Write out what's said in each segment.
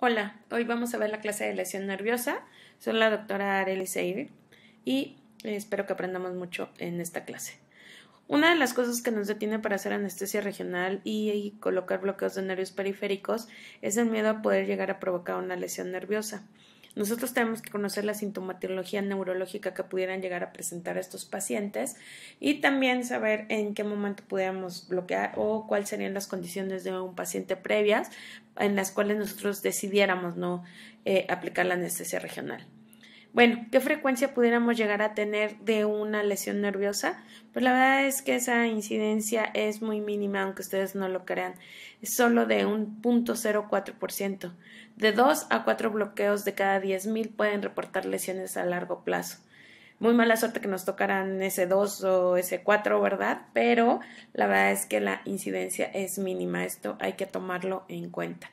Hola, hoy vamos a ver la clase de lesión nerviosa. Soy la doctora Arely Seir y espero que aprendamos mucho en esta clase. Una de las cosas que nos detiene para hacer anestesia regional y colocar bloqueos de nervios periféricos es el miedo a poder llegar a provocar una lesión nerviosa. Nosotros tenemos que conocer la sintomatología neurológica que pudieran llegar a presentar estos pacientes y también saber en qué momento pudiéramos bloquear o cuáles serían las condiciones de un paciente previas en las cuales nosotros decidiéramos no aplicar la anestesia regional. Bueno, ¿qué frecuencia pudiéramos llegar a tener de una lesión nerviosa? Pues la verdad es que esa incidencia es muy mínima, aunque ustedes no lo crean. Es solo de un 0.04%. De 2 a 4 bloqueos de cada 10,000 pueden reportar lesiones a largo plazo. Muy mala suerte que nos tocaran ese 2 o ese 4, ¿verdad? Pero la verdad es que la incidencia es mínima. Esto hay que tomarlo en cuenta.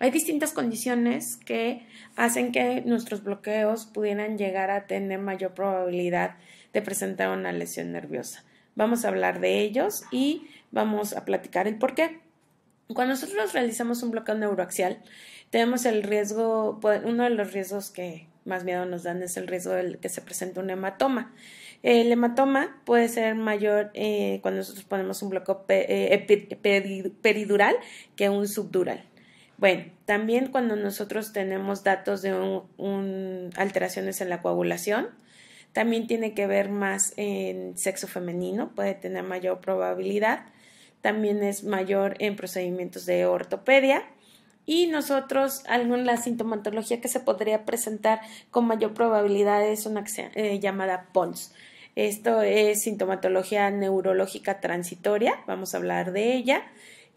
Hay distintas condiciones que hacen que nuestros bloqueos pudieran llegar a tener mayor probabilidad de presentar una lesión nerviosa. Vamos a hablar de ellos y vamos a platicar el por qué. Cuando nosotros realizamos un bloqueo neuroaxial, tenemos el riesgo, uno de los riesgos que más miedo nos dan es el riesgo de que se presente un hematoma. El hematoma puede ser mayor cuando nosotros ponemos un bloqueo peridural que un subdural. Bueno, también cuando nosotros tenemos datos de alteraciones en la coagulación, también tiene que ver más en sexo femenino, puede tener mayor probabilidad, también es mayor en procedimientos de ortopedia y nosotros, la sintomatología que se podría presentar con mayor probabilidad es una llamada PONS. Esto es sintomatología neurológica transitoria, vamos a hablar de ella.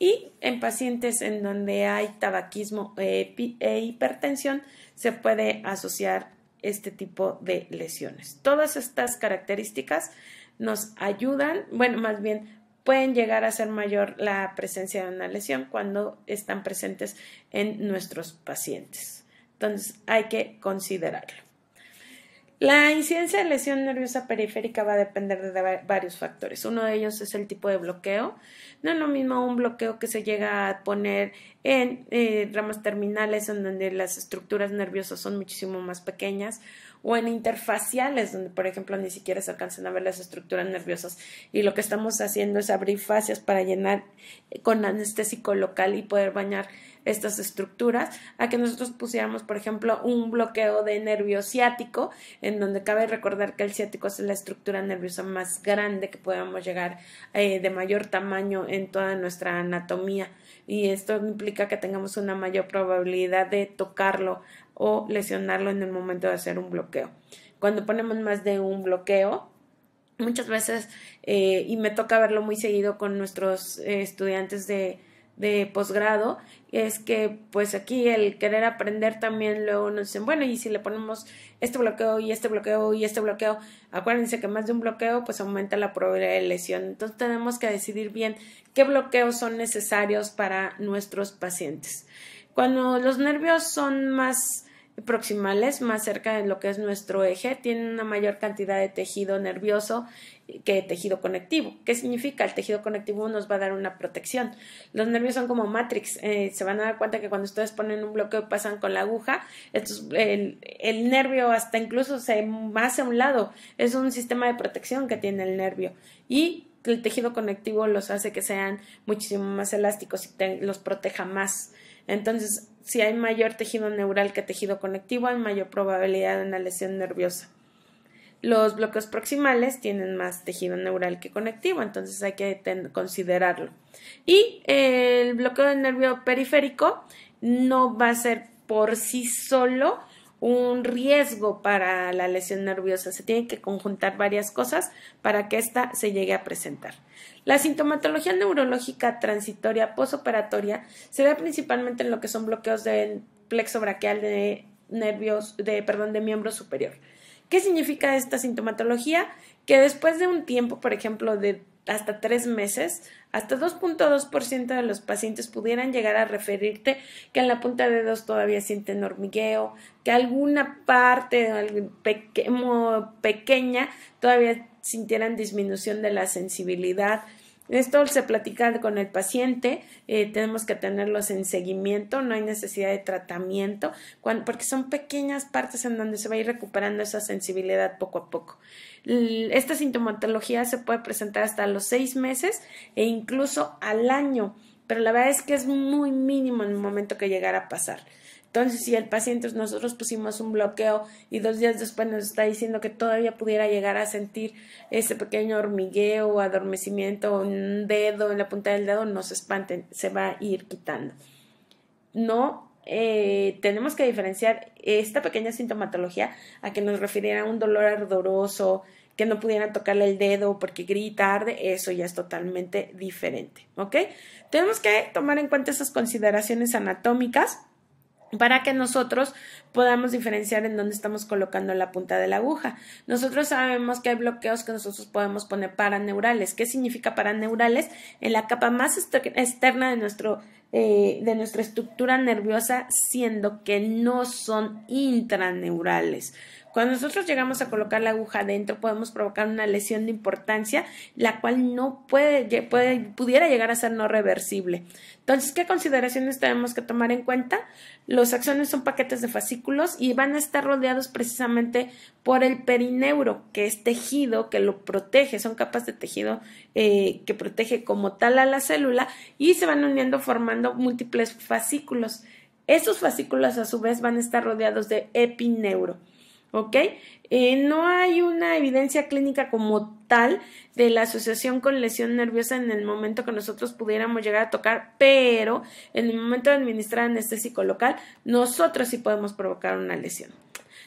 Y en pacientes en donde hay tabaquismo e hipertensión se puede asociar este tipo de lesiones. Todas estas características nos ayudan, bueno, más bien pueden llegar a ser mayor la presencia de una lesión cuando están presentes en nuestros pacientes. Entonces hay que considerarlo. La incidencia de lesión nerviosa periférica va a depender de varios factores. Uno de ellos es el tipo de bloqueo. No es lo mismo un bloqueo que se llega a poner en ramas terminales en donde las estructuras nerviosas son muchísimo más pequeñas o en interfaciales donde, por ejemplo, ni siquiera se alcanzan a ver las estructuras nerviosas y lo que estamos haciendo es abrir fascias para llenar con anestésico local y poder bañar estas estructuras, a que nosotros pusiéramos, por ejemplo, un bloqueo de nervio ciático, en donde cabe recordar que el ciático es la estructura nerviosa más grande que podamos llegar de mayor tamaño en toda nuestra anatomía, y esto implica que tengamos una mayor probabilidad de tocarlo o lesionarlo en el momento de hacer un bloqueo. Cuando ponemos más de un bloqueo, muchas veces, y me toca verlo muy seguido con nuestros estudiantes de posgrado, es que pues aquí el querer aprender también luego nos dicen, bueno, y si le ponemos este bloqueo y este bloqueo y este bloqueo, acuérdense que más de un bloqueo pues aumenta la probabilidad de lesión. Entonces tenemos que decidir bien qué bloqueos son necesarios para nuestros pacientes. Cuando los nervios son más proximales, más cerca de lo que es nuestro eje, tienen una mayor cantidad de tejido nervioso que tejido conectivo. ¿Qué significa? El tejido conectivo nos va a dar una protección. Los nervios son como Matrix. Se van a dar cuenta que cuando ustedes ponen un bloqueo y pasan con la aguja, el nervio hasta incluso se hace a un lado. Es un sistema de protección que tiene el nervio. Y el tejido conectivo los hace que sean muchísimo más elásticos y los proteja más. Entonces, si hay mayor tejido neural que tejido conectivo, hay mayor probabilidad de una lesión nerviosa. Los bloqueos proximales tienen más tejido neural que conectivo, entonces hay que considerarlo. Y el bloqueo del nervio periférico no va a ser por sí solo un riesgo para la lesión nerviosa. Se tienen que conjuntar varias cosas para que ésta se llegue a presentar. La sintomatología neurológica transitoria posoperatoria se da principalmente en lo que son bloqueos del plexo braquial de miembro superior. ¿Qué significa esta sintomatología? Que después de un tiempo, por ejemplo, de hasta 3 meses, hasta 2.2% de los pacientes pudieran llegar a referirte que en la punta de dedos todavía sienten hormigueo, que alguna parte pequeña todavía sintieran disminución de la sensibilidad, Esto se platica con el paciente, tenemos que tenerlos en seguimiento, no hay necesidad de tratamiento, porque son pequeñas partes en donde se va a ir recuperando esa sensibilidad poco a poco. Esta sintomatología se puede presentar hasta los 6 meses e incluso al año, pero la verdad es que es muy mínimo en el momento que llegara a pasar. Entonces, si el paciente, nosotros pusimos un bloqueo y 2 días después nos está diciendo que todavía pudiera llegar a sentir ese pequeño hormigueo o adormecimiento o un dedo en la punta del dedo, no se espanten, se va a ir quitando. No, tenemos que diferenciar esta pequeña sintomatología a que nos refiriera a un dolor ardoroso, que no pudieran tocarle el dedo porque grita, arde, eso ya es totalmente diferente, ¿ok? Tenemos que tomar en cuenta esas consideraciones anatómicas para que nosotros podamos diferenciar en dónde estamos colocando la punta de la aguja. Nosotros sabemos que hay bloqueos que nosotros podemos poner paraneurales. ¿Qué significa paraneurales? En la capa más externa de nuestra estructura nerviosa, siendo que no son intraneurales. Cuando nosotros llegamos a colocar la aguja adentro, podemos provocar una lesión de importancia, la cual no pudiera llegar a ser no reversible. Entonces, ¿qué consideraciones tenemos que tomar en cuenta? Los axones son paquetes de fascículos y van a estar rodeados precisamente por el perineuro, que es tejido que lo protege, son capas de tejido que protege como tal a la célula y se van uniendo formando múltiples fascículos. Estos fascículos a su vez van a estar rodeados de epineuro. ¿Ok? No hay una evidencia clínica como tal de la asociación con lesión nerviosa en el momento que nosotros pudiéramos llegar a tocar, pero en el momento de administrar anestésico local, nosotros sí podemos provocar una lesión.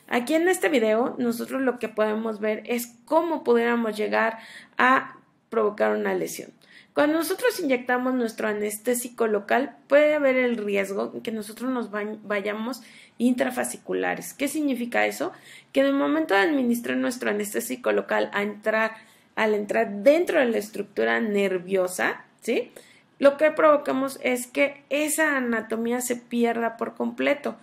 Aquí en este video, nosotros lo que podemos ver es cómo pudiéramos llegar a provocar una lesión. Cuando nosotros inyectamos nuestro anestésico local, puede haber el riesgo de que nosotros nos vayamos intrafasciculares. ¿Qué significa eso? Que en el momento de administrar nuestro anestésico local al entrar dentro de la estructura nerviosa, ¿sí? Lo que provocamos es que esa anatomía se pierda por completo.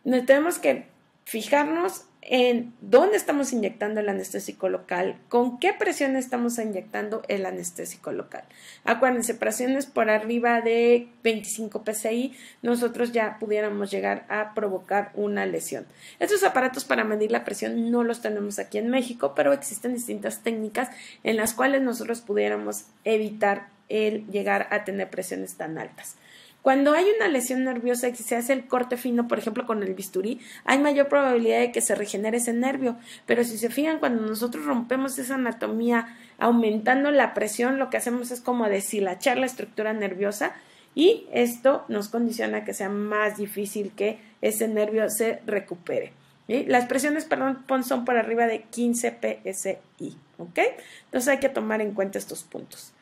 Tenemos que fijarnos en dónde estamos inyectando el anestésico local, con qué presión estamos inyectando el anestésico local. Acuérdense, presiones por arriba de 25 psi, nosotros ya pudiéramos llegar a provocar una lesión. Estos aparatos para medir la presión no los tenemos aquí en México, pero existen distintas técnicas en las cuales nosotros pudiéramos evitar el llegar a tener presiones tan altas. Cuando hay una lesión nerviosa y se hace el corte fino, por ejemplo con el bisturí, hay mayor probabilidad de que se regenere ese nervio, pero si se fijan, cuando nosotros rompemos esa anatomía aumentando la presión, lo que hacemos es como deshilachar la estructura nerviosa y esto nos condiciona a que sea más difícil que ese nervio se recupere. ¿Sí? Las presiones, son por arriba de 15 psi, ¿ok? Entonces hay que tomar en cuenta estos puntos.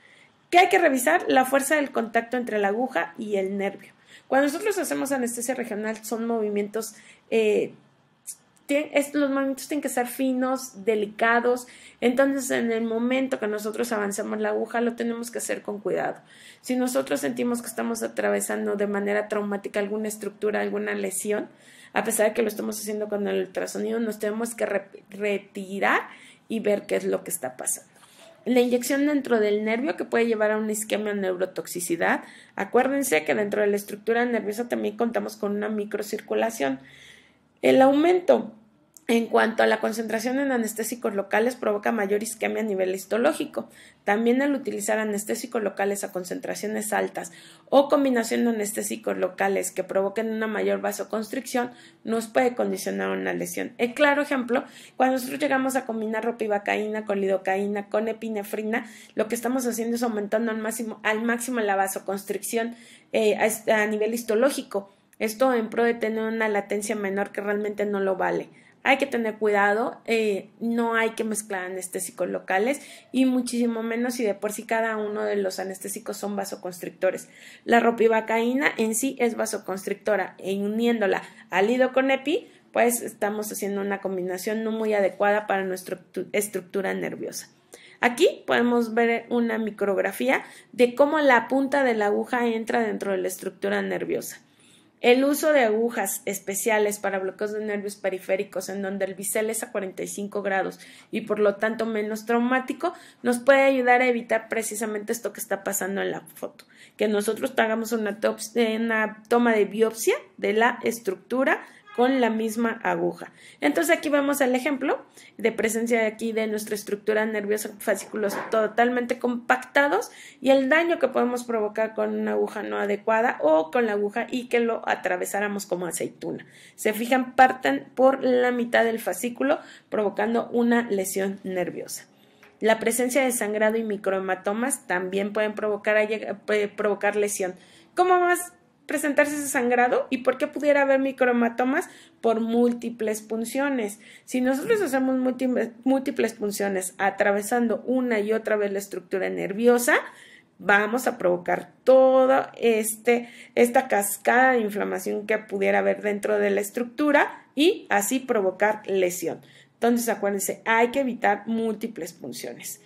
¿Qué hay que revisar? La fuerza del contacto entre la aguja y el nervio. Cuando nosotros hacemos anestesia regional son movimientos, los movimientos tienen que ser finos, delicados, entonces en el momento que nosotros avanzamos la aguja lo tenemos que hacer con cuidado. Si nosotros sentimos que estamos atravesando de manera traumática alguna estructura, alguna lesión, a pesar de que lo estamos haciendo con el ultrasonido, nos tenemos que retirar y ver qué es lo que está pasando. La inyección dentro del nervio que puede llevar a una isquemia o neurotoxicidad. Acuérdense que dentro de la estructura nerviosa también contamos con una microcirculación. El aumento en cuanto a la concentración en anestésicos locales provoca mayor isquemia a nivel histológico. También el utilizar anestésicos locales a concentraciones altas o combinación de anestésicos locales que provoquen una mayor vasoconstricción nos puede condicionar una lesión. El claro ejemplo, cuando nosotros llegamos a combinar ropivacaína con lidocaína con epinefrina, lo que estamos haciendo es aumentando al máximo la vasoconstricción a nivel histológico. Esto en pro de tener una latencia menor que realmente no lo vale. Hay que tener cuidado, no hay que mezclar anestésicos locales y muchísimo menos si de por sí cada uno de los anestésicos son vasoconstrictores. La ropivacaína en sí es vasoconstrictora e uniéndola al lidoconepi, pues estamos haciendo una combinación no muy adecuada para nuestra estructura nerviosa. Aquí podemos ver una micrografía de cómo la punta de la aguja entra dentro de la estructura nerviosa. El uso de agujas especiales para bloqueos de nervios periféricos en donde el bisel es a 45 grados y por lo tanto menos traumático nos puede ayudar a evitar precisamente esto que está pasando en la foto, que nosotros hagamos una toma de biopsia de la estructura con la misma aguja. Entonces aquí vemos el ejemplo de presencia de aquí de nuestra estructura nerviosa, fascículos totalmente compactados y el daño que podemos provocar con una aguja no adecuada o con la aguja y que lo atravesáramos como aceituna. Se fijan, parten por la mitad del fascículo provocando una lesión nerviosa. La presencia de sangrado y microhematomas también pueden provocar lesión. ¿Cómo más presentarse ese sangrado y por qué pudiera haber microhematomas? Por múltiples punciones. Si nosotros hacemos múltiples punciones atravesando una y otra vez la estructura nerviosa, vamos a provocar toda esta cascada de inflamación que pudiera haber dentro de la estructura y así provocar lesión. Entonces acuérdense, hay que evitar múltiples punciones.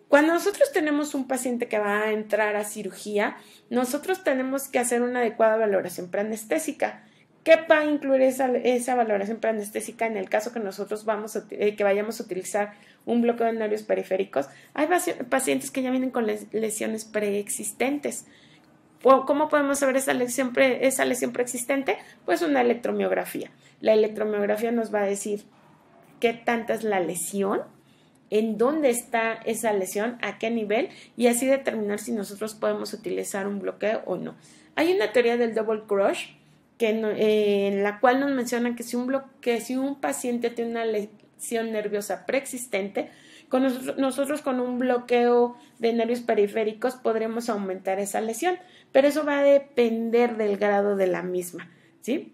Cuando nosotros tenemos un paciente que va a entrar a cirugía, nosotros tenemos que hacer una adecuada valoración preanestésica. ¿Qué va a incluir esa valoración preanestésica en el caso que nosotros vayamos a utilizar un bloqueo de nervios periféricos? Hay pacientes que ya vienen con lesiones preexistentes. ¿Cómo podemos saber esa lesión preexistente? Pues una electromiografía. La electromiografía nos va a decir qué tanta es la lesión, en dónde está esa lesión, a qué nivel, y así determinar si nosotros podemos utilizar un bloqueo o no. Hay una teoría del double crush en la cual nos mencionan que si un paciente tiene una lesión nerviosa preexistente, nosotros con un bloqueo de nervios periféricos podremos aumentar esa lesión, pero eso va a depender del grado de la misma, ¿sí?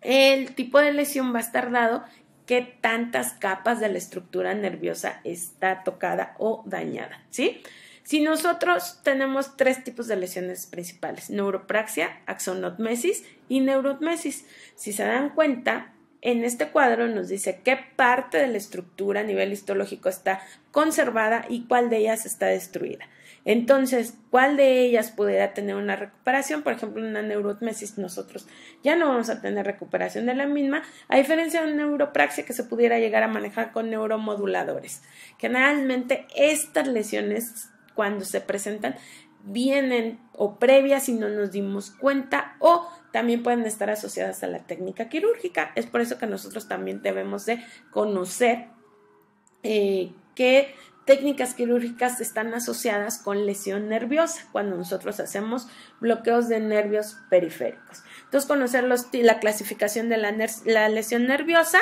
El tipo de lesión va a estar dado qué tantas capas de la estructura nerviosa está tocada o dañada, ¿sí? Si nosotros tenemos tres tipos de lesiones principales, neuropraxia, axonotmesis y neurotmesis. Si se dan cuenta, en este cuadro nos dice qué parte de la estructura a nivel histológico está conservada y cuál de ellas está destruida. Entonces, ¿cuál de ellas pudiera tener una recuperación? Por ejemplo, en una neurotmesis nosotros ya no vamos a tener recuperación de la misma, a diferencia de una neuropraxia que se pudiera llegar a manejar con neuromoduladores. Generalmente estas lesiones, cuando se presentan, vienen o previas y no nos dimos cuenta, o también pueden estar asociadas a la técnica quirúrgica. Es por eso que nosotros también debemos de conocer qué técnicas quirúrgicas están asociadas con lesión nerviosa cuando nosotros hacemos bloqueos de nervios periféricos. Entonces, conocer la clasificación de la lesión nerviosa,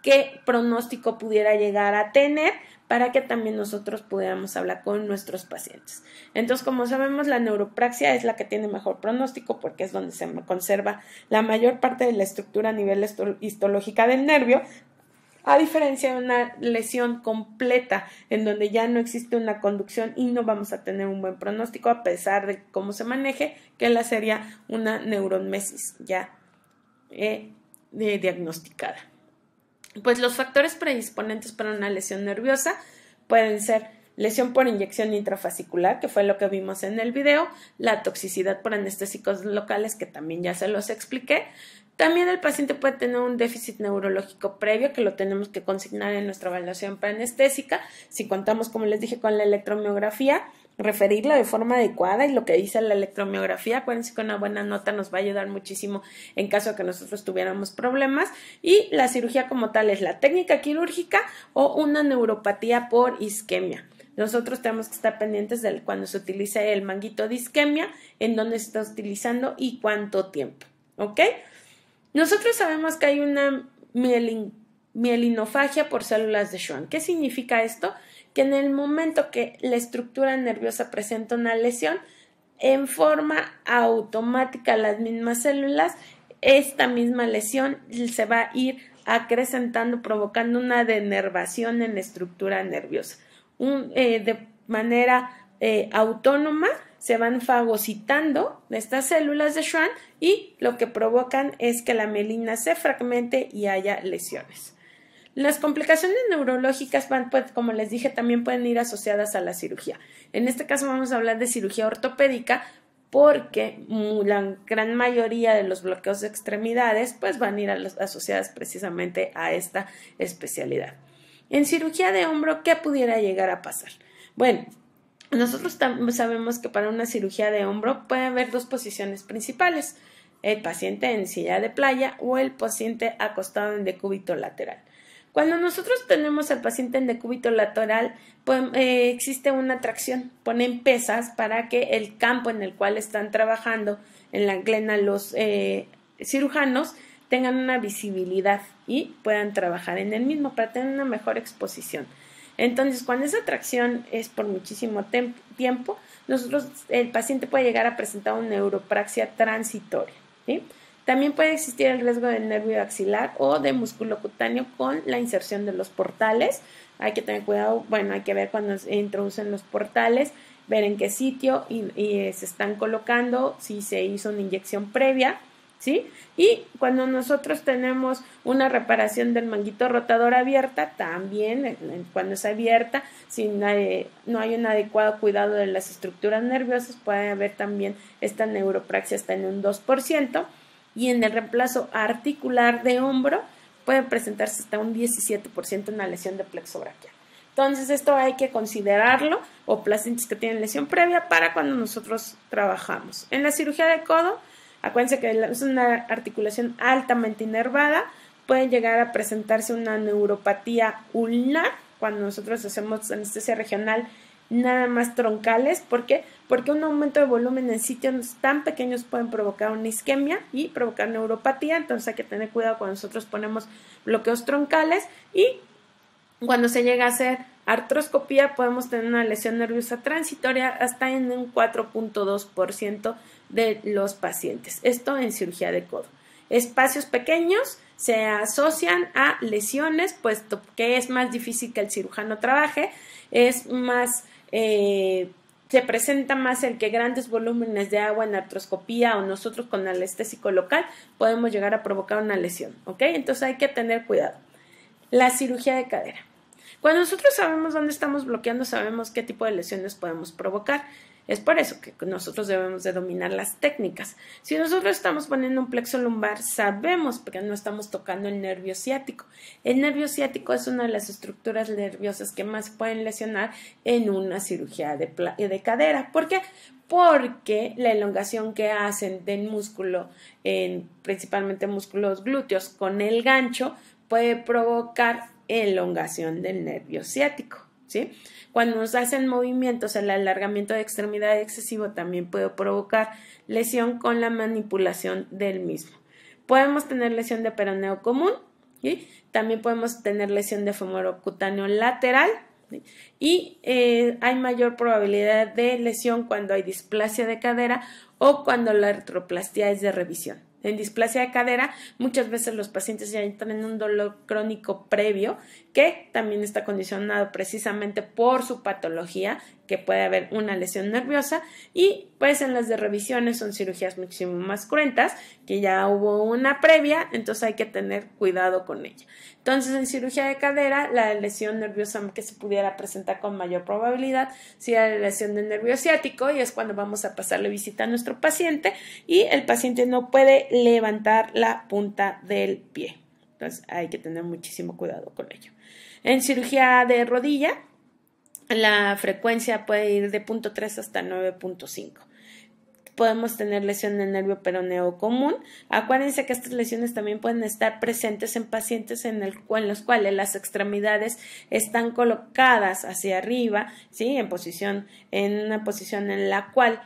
qué pronóstico pudiera llegar a tener para que también nosotros pudiéramos hablar con nuestros pacientes. Entonces, como sabemos, la neuropraxia es la que tiene mejor pronóstico porque es donde se conserva la mayor parte de la estructura a nivel histológica del nervio, a diferencia de una lesión completa en donde ya no existe una conducción y no vamos a tener un buen pronóstico a pesar de cómo se maneje, que la sería una neurotmesis ya diagnosticada. Pues los factores predisponentes para una lesión nerviosa pueden ser lesión por inyección intrafascicular, que fue lo que vimos en el video, la toxicidad por anestésicos locales, que también ya se los expliqué. También el paciente puede tener un déficit neurológico previo, que lo tenemos que consignar en nuestra evaluación preanestésica. Si contamos, como les dije, con la electromiografía, referirla de forma adecuada, y lo que dice la electromiografía, acuérdense que una buena nota nos va a ayudar muchísimo en caso de que nosotros tuviéramos problemas. Y la cirugía como tal es la técnica quirúrgica o una neuropatía por isquemia. Nosotros tenemos que estar pendientes de cuando se utilice el manguito de isquemia, en dónde se está utilizando y cuánto tiempo, ¿ok? Nosotros sabemos que hay una mielinofagia por células de Schwann. ¿Qué significa esto? Que en el momento que la estructura nerviosa presenta una lesión, en forma automática las mismas células, esta misma lesión se va a ir acrecentando, provocando una denervación en la estructura nerviosa. De manera autónoma se van fagocitando estas células de Schwann y lo que provocan es que la mielina se fragmente y haya lesiones. Las complicaciones neurológicas pues, como les dije, también pueden ir asociadas a la cirugía. En este caso vamos a hablar de cirugía ortopédica porque la gran mayoría de los bloqueos de extremidades pues van a ir asociadas precisamente a esta especialidad. En cirugía de hombro, ¿qué pudiera llegar a pasar? Bueno, nosotros sabemos que para una cirugía de hombro puede haber dos posiciones principales, el paciente en silla de playa o el paciente acostado en decúbito lateral. Cuando nosotros tenemos al paciente en decúbito lateral, pues, existe una tracción, ponen pesas para que el campo en el cual están trabajando en la glena los cirujanos tengan una visibilidad y puedan trabajar en el mismo para tener una mejor exposición. Entonces, cuando esa tracción es por muchísimo tiempo, el paciente puede llegar a presentar una neuropraxia transitoria, ¿sí? También puede existir el riesgo del nervio axilar o de músculo cutáneo con la inserción de los portales. Hay que tener cuidado, bueno, hay que ver cuando se introducen los portales, ver en qué sitio y se están colocando, si se hizo una inyección previa, ¿sí? Y cuando nosotros tenemos una reparación del manguito rotador abierta, también cuando es abierta, si no hay un adecuado cuidado de las estructuras nerviosas, puede haber también esta neuropraxia hasta en un 2%. Y en el reemplazo articular de hombro puede presentarse hasta un 17% una lesión de plexo braquial. Entonces esto hay que considerarlo, o pacientes que tienen lesión previa para cuando nosotros trabajamos. En la cirugía de codo, acuérdense que es una articulación altamente inervada, puede llegar a presentarse una neuropatía ulnar cuando nosotros hacemos anestesia regional nada más troncales. ¿Por qué? Porque un aumento de volumen en sitios tan pequeños pueden provocar una isquemia y provocar neuropatía. Entonces hay que tener cuidado cuando nosotros ponemos bloqueos troncales, y cuando se llega a hacer artroscopía podemos tener una lesión nerviosa transitoria hasta en un 4.2% de los pacientes. Esto en cirugía de codo. Espacios pequeños se asocian a lesiones, puesto que es más difícil que el cirujano trabaje, es más se presenta más el que grandes volúmenes de agua en artroscopía o nosotros con anestésico local podemos llegar a provocar una lesión, ¿ok? Entonces hay que tener cuidado. La cirugía de cadera. Cuando nosotros sabemos dónde estamos bloqueando, sabemos qué tipo de lesiones podemos provocar. Es por eso que nosotros debemos de dominar las técnicas. Si nosotros estamos poniendo un plexo lumbar, sabemos que no estamos tocando el nervio ciático. El nervio ciático es una de las estructuras nerviosas que más pueden lesionar en una cirugía de cadera. ¿Por qué? Porque la elongación que hacen del músculo, principalmente músculos glúteos, con el gancho, puede provocar elongación del nervio ciático, ¿sí? Cuando nos hacen movimientos, el alargamiento de extremidad excesivo también puede provocar lesión con la manipulación del mismo. Podemos tener lesión de peroneo común, ¿sí? También podemos tener lesión de femorocutáneo lateral, ¿sí? Y hay mayor probabilidad de lesión cuando hay displasia de cadera o cuando la artroplastia es de revisión. En displasia de cadera, muchas veces los pacientes ya entran en un dolor crónico previo que también está condicionado precisamente por su patología, que puede haber una lesión nerviosa, y pues en las de revisiones son cirugías muchísimo más cruentas, que ya hubo una previa, entonces hay que tener cuidado con ella. Entonces en cirugía de cadera, la lesión nerviosa que se pudiera presentar con mayor probabilidad sería la lesión del nervio ciático, y es cuando vamos a pasarle visita a nuestro paciente y el paciente no puede levantar la punta del pie. Entonces hay que tener muchísimo cuidado con ello. En cirugía de rodilla, la frecuencia puede ir de 0.3 hasta 9.5. Podemos tener lesión del nervio peroneo común. Acuérdense que estas lesiones también pueden estar presentes en pacientes en los cuales las extremidades están colocadas hacia arriba, ¿sí? En una posición en la cual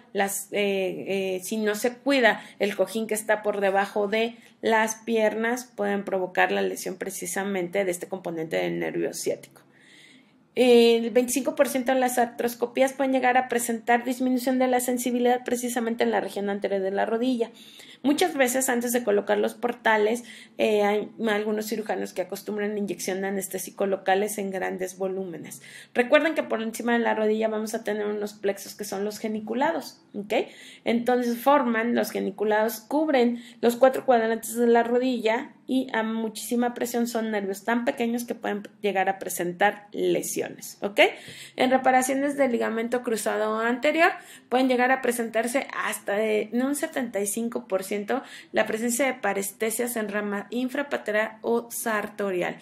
si no se cuida el cojín que está por debajo de las piernas, pueden provocar la lesión precisamente de este componente del nervio ciático. El 25% de las artroscopías pueden llegar a presentar disminución de la sensibilidad precisamente en la región anterior de la rodilla. Muchas veces antes de colocar los portales hay algunos cirujanos que acostumbran inyección de anestésico locales en grandes volúmenes. Recuerden que por encima de la rodilla vamos a tener unos plexos que son los geniculados, ¿ok? Entonces los geniculados cubren los 4 cuadrantes de la rodilla y a muchísima presión son nervios tan pequeños que pueden llegar a presentar lesiones, ¿ok? En reparaciones del ligamento cruzado anterior pueden llegar a presentarse hasta de un 75% la presencia de parestesias en rama infrapatera o sartorial.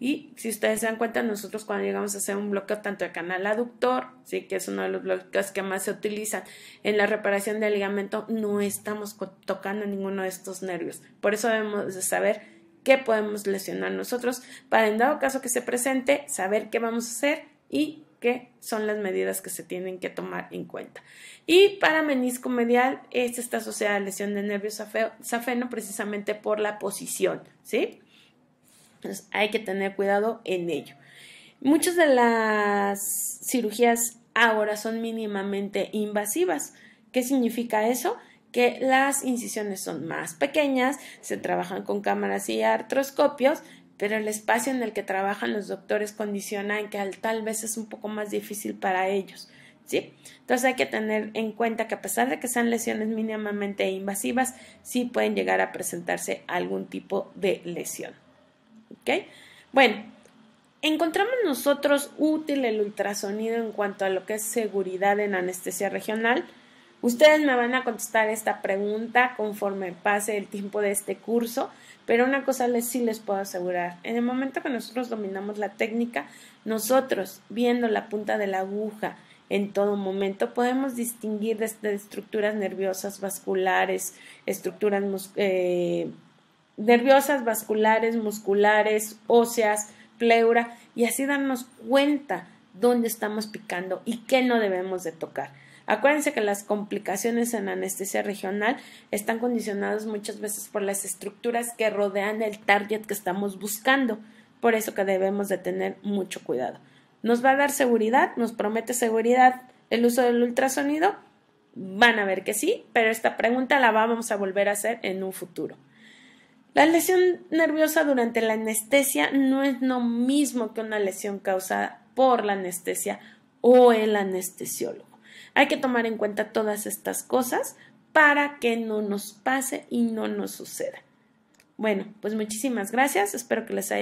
Y si ustedes se dan cuenta, nosotros cuando llegamos a hacer un bloqueo tanto de canal aductor, ¿sí?, que es uno de los bloqueos que más se utilizan en la reparación del ligamento, no estamos tocando ninguno de estos nervios. Por eso debemos de saber qué podemos lesionar nosotros para, en dado caso que se presente, saber qué vamos a hacer y qué son las medidas que se tienen que tomar en cuenta. Y para menisco medial, esta está asociada a lesión de nervio safeno precisamente por la posición, ¿sí? Entonces hay que tener cuidado en ello. Muchas de las cirugías ahora son mínimamente invasivas. ¿Qué significa eso? Que las incisiones son más pequeñas, se trabajan con cámaras y artroscopios, pero el espacio en el que trabajan los doctores condiciona en que tal vez es un poco más difícil para ellos, ¿sí? Entonces hay que tener en cuenta que a pesar de que sean lesiones mínimamente invasivas, sí pueden llegar a presentarse algún tipo de lesión. ¿Okay? Bueno, encontramos nosotros útil el ultrasonido en cuanto a lo que es seguridad en anestesia regional. Ustedes me van a contestar esta pregunta conforme pase el tiempo de este curso, pero una cosa sí les puedo asegurar. En el momento que nosotros dominamos la técnica, nosotros, viendo la punta de la aguja en todo momento, podemos distinguir desde estructuras nerviosas, vasculares, estructuras nerviosas, vasculares, musculares, óseas, pleura, y así darnos cuenta dónde estamos picando y qué no debemos de tocar. Acuérdense que las complicaciones en anestesia regional están condicionadas muchas veces por las estructuras que rodean el target que estamos buscando, por eso que debemos de tener mucho cuidado. ¿Nos va a dar seguridad? ¿Nos promete seguridad el uso del ultrasonido? Van a ver que sí, pero esta pregunta la vamos a volver a hacer en un futuro. La lesión nerviosa durante la anestesia no es lo mismo que una lesión causada por la anestesia o el anestesiólogo. Hay que tomar en cuenta todas estas cosas para que no nos pase y no nos suceda. Bueno, pues muchísimas gracias. Espero que les haya